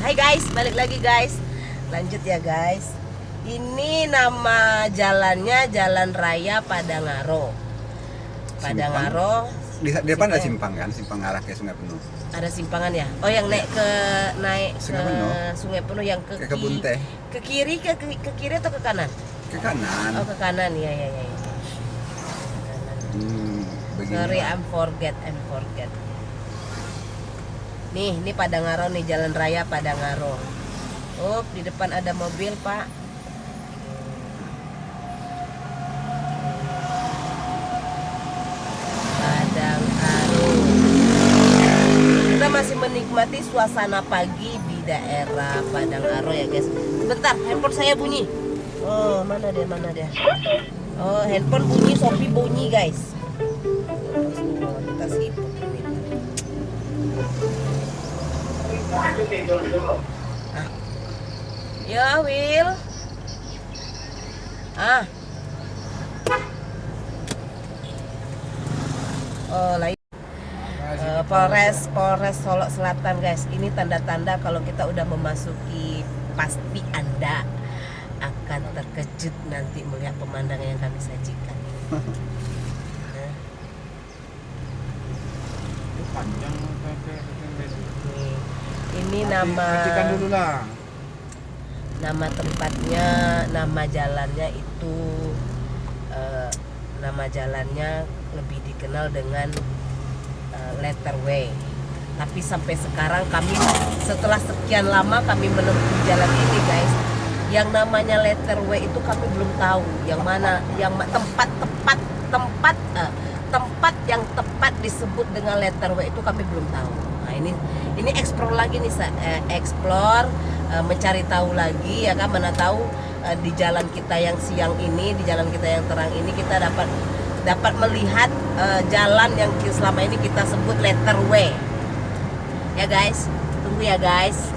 Hai guys, balik lagi guys. Lanjut ya guys. Ini nama jalannya Jalan Raya Padangaro. Padangaro. Di depan ada simpang kan, simpang arah ke Sungai Penuh. Ada simpangan ya? Oh, yang naik ke Sungai Penuh. Sungai Penuh yang Ke kebun teh. Ke kiri ke kiri atau ke kanan? Ke kanan. Oh, ke kanan. Ya. Begini. Sorry, I'm forget. Nih, ini Padangaro nih, Jalan Raya Padangaro. Oh, di depan ada mobil, Pak. Padangaro. Kita masih menikmati suasana pagi di daerah Padangaro ya, guys. Sebentar, handphone saya bunyi. Oh, mana dia? Oh, handphone bunyi, Shopee bunyi, guys. Kita sibuk ini. Ya, Will. Oh, lain. Polres Solok Selatan, guys. Ini tanda-tanda kalau kita udah memasuki, pasti Anda akan terkejut nanti melihat pemandangan yang kami sajikan. Panjang Nih, ini nama tempatnya, nama jalannya itu nama jalannya lebih dikenal dengan letter W. Tapi sampai sekarang kami, setelah sekian lama kami menempuh jalan ini, guys, yang namanya letter W itu kami belum tahu yang mana, yang tempat yang tepat disebut dengan letter W itu kami belum tahu. Nah, ini explore lagi nih, explore, mencari tahu lagi ya kan, mana tahu di jalan kita yang siang ini, di jalan kita yang terang ini kita dapat melihat jalan yang selama ini kita sebut letter W. Ya guys, tunggu ya guys.